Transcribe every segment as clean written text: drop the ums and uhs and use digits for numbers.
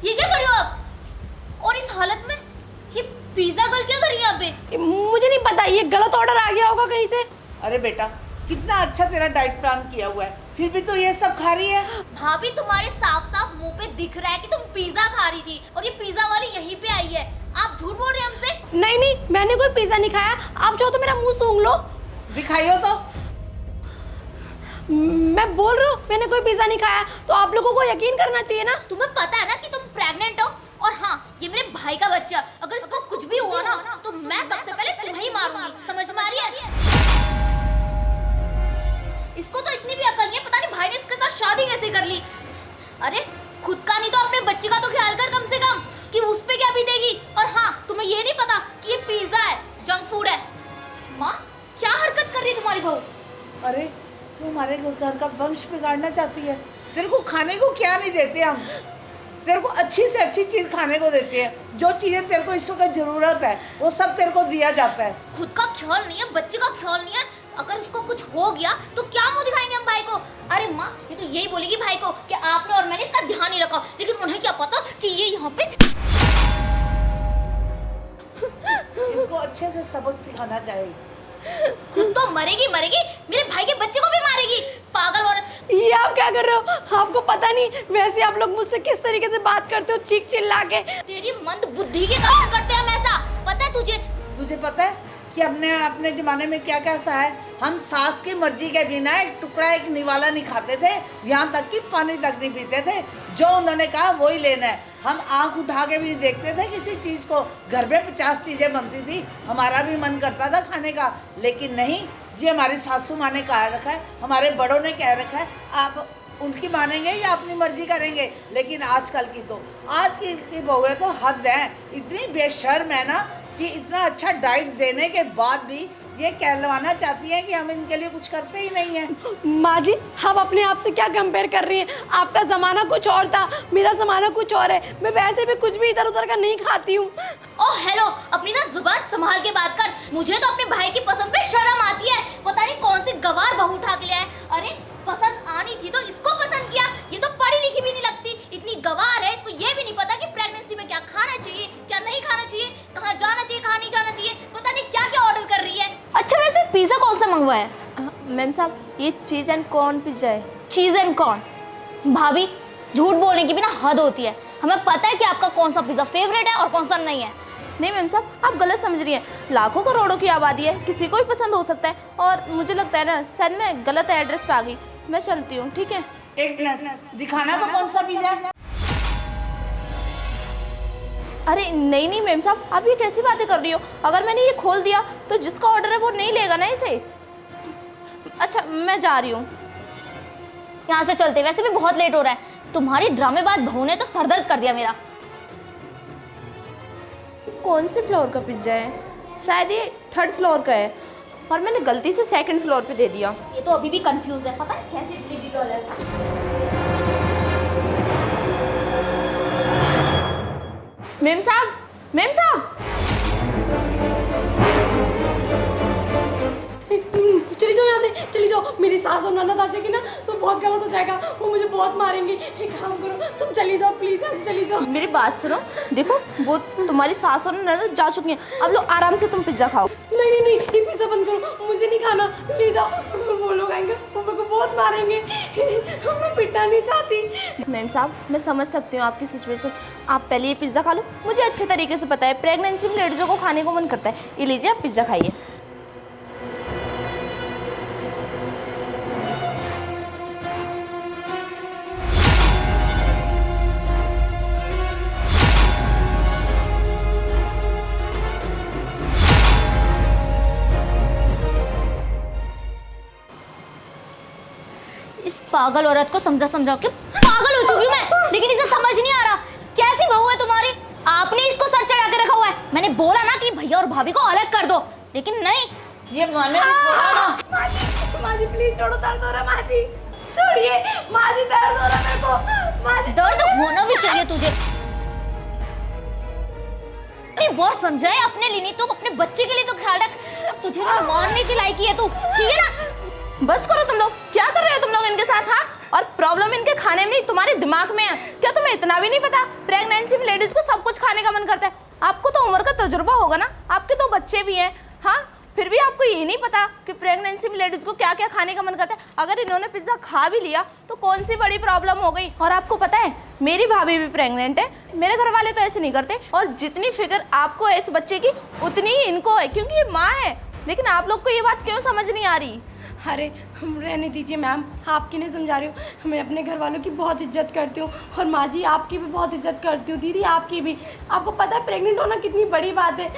ये क्या कर रही हो आप? और इस हालत में ये पिज्जा गर्ल क्या कर रही है यहाँ पे? मुझे नहीं पता, ये गलत ऑर्डर आ गया होगा कहीं से। अरे बेटा, कितना अच्छा तेरा डाइट प्लान किया हुआ है, फिर भी तो ये सब खा रही है। भाभी तुम्हारे साफ साफ मुंह पे दिख रहा है कि तुम पिज्जा खा रही थी और ये पिज्जा वाली यहीं पे आई है। आप झूठ बोल रहे हैं हमसे। नहीं नहीं, मैंने कोई पिज्जा नहीं खाया। आप चाहो तो मेरा मुंह सूंघ लो। दिखाइयो तो। मैं बोल रही हूँ मैंने कोई पिज्जा नहीं खाया, तो आप लोगों को यकीन करना चाहिए ना। तुम्हें पता है ना कि तुम प्रेग्नेंट हो, और हाँ ये मेरे भाई का बच्चा, अगर इसको कुछ भी हुआ ना तो मैं सबसे पहले तुम्हें ही मारूंगी, समझ में आ रही है? इसको तो इतनी भी अकल नहीं है, पता नहीं भाई ने इसके साथ शादी कैसे कर ली। अरे खुद का नहीं तो अपने बच्चे का तो ख्याल कर कम से कम, कि उस पे क्या बीतेगी। और हाँ तुम्हें ये नहीं पता कि ये पिज्जा है, जंक फूड है। माँ क्या हरकत कर रही है तुम्हारी बहू? अरे तू हमारे घर का वंश बिगाड़ना चाहती है। तेरे को खाने को क्या नहीं देते हम, तेरे को अच्छी से अच्छी चीज़ खाने को देते हैं। जो चीज़ें तेरे को इस वक्त ज़रूरत है वो सब तेरे को दिया जाता है। खुद का ख्याल नहीं है, बच्चे का ख्याल नहीं है। अगर उसको कुछ हो गया तो क्या मुंह दिखाएंगे हम भाई को? अरे माँ ये तो यही बोलेगी भाई को कि आपने और मैंने इसका ध्यान नहीं रखा, लेकिन उन्हें क्या पता कि ये यहाँ पे। इसको अच्छे से सबक सिखाना चाहिए। खुद तो मरेगी मरेगी, मेरे भाई के बच्चे को भी मारेगी, पागल औरत। ये आप क्या कर रहे हो? आपको पता नहीं वैसे आप लोग मुझसे किस तरीके से बात करते हो, चीख चिल्ला के। तेरी मंद बुद्धि के कारण करते हैं हम ऐसा, पता है तुझे? तुझे पता है कि अपने ज़माने में क्या कैसा है? हम सास की मर्जी के बिना एक टुकड़ा एक निवाला नहीं खाते थे, यहाँ तक कि पानी तक नहीं पीते थे। जो उन्होंने कहा वही लेना है। हम आंख उठा के भी देखते थे किसी चीज़ को। घर में 50 चीज़ें बनती थी, हमारा भी मन करता था खाने का, लेकिन नहीं जी, हमारी सासू माँ ने कहा रखा है, हमारे बड़ों ने कह रखा है, आप उनकी मानेंगे या अपनी मर्जी करेंगे। लेकिन आजकल की तो आज की बहुएं तो हद है, इतनी बेशर्म है ना कि इतना अच्छा डाइट देने के बाद भी ये कहलवाना चाहती हैं कि हम इनके लिए कुछ करते ही नहीं हैं। माँ जी, आप अपने आप से क्या कंपेयर कर रही हैं? आपका ज़माना कुछ और था, मेरा ज़माना कुछ और है। मैं वैसे भी कुछ भी इधर उधर का नहीं खाती हूँ। ओह हेलो, अपनी ना जुबान संभाल के बात कर। मुझे तो अपने भाई की पसंद पे शर्म आती है, पता नहीं कौन सी गवार बहू उठा के लिया है। अरे पसंद आनी थी तो इसको पसंद किया, ये तो पढ़ी लिखी भी नहीं लगती, इतनी गवार है, इसको ये भी नहीं पता कि प्रेगनेंसी में क्या खाना चाहिए क्या नहीं खाना चाहिए, कहाँ जाना चाहिए कहाँ नहीं जाना चाहिए, पता नहीं क्या क्या ऑर्डर कर रही है। अच्छा वैसे पिज्जा कौन सा मंगवाया? मैम साहब ये चीज़ एंड कॉर्न पिज्जा है। चीज एंड कॉर्न? भाभी झूठ बोलने की भी ना हद होती है, हमें पता है कि आपका कौन सा पिज्जा फेवरेट है और कौन सा नहीं है। नहीं मैम साहब, आप गलत समझ रही हैं। लाखों करोड़ों की आबादी है, किसी को भी पसंद हो सकता है। और मुझे लगता है ना शायद मैं गलत एड्रेस पे आ गई, मैं चलती हूँ। ठीक है, एक मिनट, दिखाना तो कौन सा पिज्जा है। अरे नहीं नहीं मैम साहब, आप ये कैसी बातें कर रही हो? अगर मैंने ये खोल दिया तो जिसका ऑर्डर है वो नहीं लेगा ना इसे। अच्छा मैं जा रही हूँ। यहाँ से चलते, वैसे भी बहुत लेट हो रहा है। तुम्हारी ड्रामेबाज बहू ने तो सरदर्द कर दिया मेरा। कौन से फ्लोर का पिज्जा है? शायद ये 3rd फ्लोर का है और मैंने गलती से 2nd फ्लोर पे दे दिया। ये तो अभी भी कंफ्यूज है, पता है कैसे डिलीवरी गर्ल है। मेम साहब, मेम साहब, चली जाओ यहाँ से, चली जाओ। मेरी सास और ननद आ जाएगी ना तो बहुत गलत हो जाएगा, वो मुझे बहुत मारेंगे। एक काम करो, तुम चली जाओ प्लीज, यहाँ से चली जाओ। मेरी बात सुनो, देखो वो तुम्हारी सास और ननद जा चुकी हैं, अब लो आराम से तुम पिज्जा खाओ। नहीं नहीं नहीं, ये पिज्जा बंद करो, मुझे नहीं खाना, ले जाओ। वो लोग आएंगे, वो मेरे को बहुत मारेंगे, मैं पिटना नहीं चाहती। मैम साहब मैं समझ सकती हूँ आपकी सिचुएशन, आप पहले ये पिज़्ज़ा खा लो। मुझे अच्छे तरीके से पता है प्रेगनेंसी में लेडीज़ों को खाने को मन करता है। ये लीजिए आप पिज़्ज़ा खाइए। इस पागल औरत को समझा समझा के पागल हो चुकी हूँ मैं, लेकिन इसे समझ नहीं आ रहा कैसी बहू है तुम्हारी। आपने इसको सर चढ़ा के रखा हुआ है। मैंने बोला ना कि भैया और भाभी को अलग कर दो, लेकिन नहीं। ये माने छोड़ा ना। माँ जी प्लीज छोड़ो, दर्द हो रहा है। माँ जी छोड़िए, माँ जी दर्द हो रहा है मेरे को। माँ जी दर्द होना भी चाहिए तुझे। इतनी बार समझाए अपने लिए नहीं तो अपने बच्चे के लिए तो ख्याल रख। तुझे ना मारने की लायकी है तू, ठीक है ना? बस करो तुम लोग, क्या कर रहे हो तुम लोग इनके साथ? हाँ, और प्रॉब्लम इनके खाने में नहीं, तुम्हारे दिमाग में है। क्या तुम्हें इतना भी नहीं पता, प्रेगनेंसी में लेडीज को सब कुछ खाने का मन करता है। आपको तो उम्र का तजुर्बा होगा ना, आपके तो बच्चे भी हैं, हाँ, फिर भी आपको ये नहीं पता कि प्रेगनेंसी में लेडीज को क्या क्या खाने का मन करता है। अगर इन्होंने पिज्ज़ा खा भी लिया तो कौन सी बड़ी प्रॉब्लम हो गई। और आपको पता है मेरी भाभी भी प्रेग्नेंट है, मेरे घर वाले तो ऐसे नहीं करते। और जितनी फिक्र आपको है इस बच्चे की उतनी ही इनको है, क्योंकि ये माँ है। लेकिन आप लोग को ये बात क्यों समझ नहीं आ रही? अरे रहने दीजिए मैम, आपकी नहीं समझा रही हूँ। मैं अपने घर वालों की बहुत इज्जत करती हूँ और माँ जी आपकी भी बहुत इज्जत करती हूँ, दीदी आपकी भी। आपको पता है प्रेग्नेंट होना कितनी बड़ी बात है।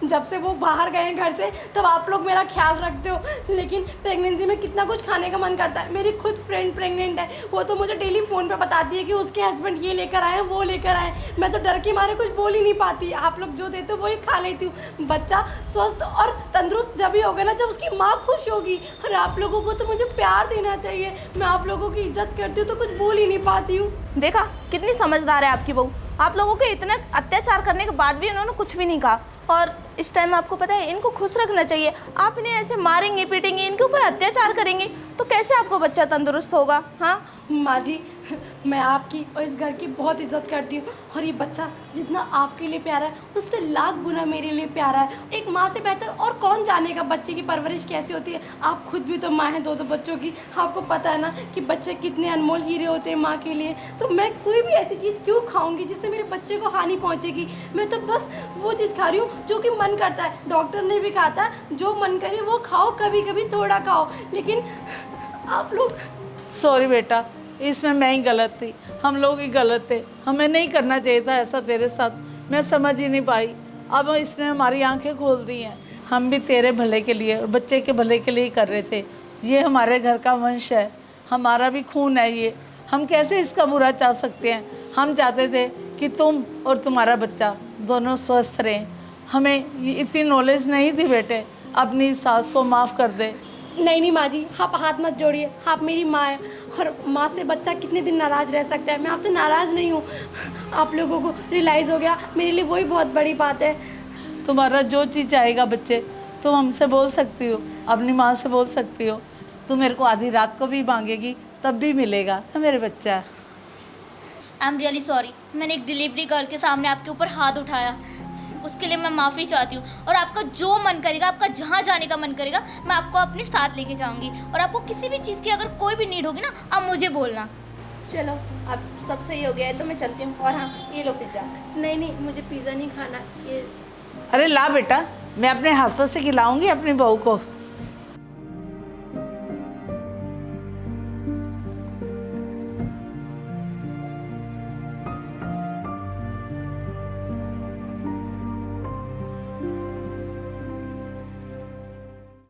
जब से वो बाहर गए हैं घर से तब आप लोग मेरा ख्याल रखते हो, लेकिन प्रेगनेंसी में कितना कुछ खाने का मन करता है। मेरी खुद फ्रेंड प्रेग्नेंट है, वो तो मुझे डेली फ़ोन पर बताती है कि उसके हस्बैंड ये लेकर आए हैं वो लेकर आए। मैं तो डर के मारे कुछ बोल ही नहीं पाती। आप लोग जो देते हो वही खा लेती हूँ। बच्चा स्वस्थ और तंदुरुस्त जब ही होगा ना जब उसकी माँ खुश होगी। और आप लोगों को तो मुझे प्यार देना चाहिए। मैं आप लोगों की इज्जत करती हूँ तो कुछ बोल ही नहीं पाती हूँ। देखा कितनी समझदार है आपकी बहू। आप लोगों के इतने अत्याचार करने के बाद भी इन्होंने कुछ भी नहीं कहा। और इस टाइम आपको पता है इनको खुश रखना चाहिए। आप इन्हें ऐसे मारेंगे पीटेंगे, इनके ऊपर अत्याचार करेंगे तो कैसे आपको बच्चा तंदुरुस्त होगा? हाँ माँ जी, मैं आपकी और इस घर की बहुत इज्जत करती हूँ और ये बच्चा जितना आपके लिए प्यारा है उससे लाख गुना मेरे लिए प्यारा है। एक माँ से बेहतर और कौन जानेगा बच्चे की परवरिश कैसी होती है। आप खुद भी तो माँ हैं दो बच्चों की, आपको पता है ना कि बच्चे कितने अनमोल हीरे होते हैं माँ के लिए। तो मैं कोई भी ऐसी चीज़ क्यों खाऊंगी जिससे मेरे बच्चे को हानि पहुँचेगी। मैं तो बस वो चीज़ खा रही हूँ जो कि मन करता है। डॉक्टर ने भी कहा था जो मन करे वो खाओ, कभी कभी थोड़ा खाओ। लेकिन आप लोग सॉरी बेटा, इसमें मैं ही गलत थी, हम लोग ही गलत थे। हमें नहीं करना चाहिए था ऐसा तेरे साथ। मैं समझ ही नहीं पाई। अब इसने हमारी आंखें खोल दी हैं। हम भी तेरे भले के लिए और बच्चे के भले के लिए ही कर रहे थे। ये हमारे घर का वंश है, हमारा भी खून है ये। हम कैसे इसका बुरा चाह सकते हैं? हम चाहते थे कि तुम और तुम्हारा बच्चा दोनों स्वस्थ रहें। हमें इतनी नॉलेज नहीं थी बेटे। अपनी सास को माफ़ कर दे। नहीं माँ जी, आप हाथ मत जोड़िए। आप मेरी माँ है और माँ से बच्चा कितने दिन नाराज़ रह सकता है। मैं आपसे नाराज़ नहीं हूँ। आप लोगों को रियलाइज़ हो गया, मेरे लिए वही बहुत बड़ी बात है। तुम्हारा जो चीज़ चाहेगा बच्चे तुम हमसे बोल सकती हो, अपनी माँ से बोल सकती हो। तुम मेरे को आधी रात को भी मांगेगी तब भी मिलेगा ना मेरे बच्चा। आई एम रियली सॉरी, मैंने एक डिलीवरी गर्ल के सामने आपके ऊपर हाथ उठाया, उसके लिए मैं माफ़ी चाहती हूँ। और आपका जो मन करेगा, आपका जहाँ जाने का मन करेगा, मैं आपको अपने साथ लेके जाऊँगी। और आपको किसी भी चीज़ की अगर कोई भी नीड होगी ना, आप मुझे बोलना। चलो अब सब सही हो गया है तो मैं चलती हूँ। और हाँ, ये लो पिज्ज़ा। नहीं, मुझे पिज़्ज़ा नहीं खाना। ये अरे ला बेटा, मैं अपने हाथों से खिलाऊंगी अपनी बहू को।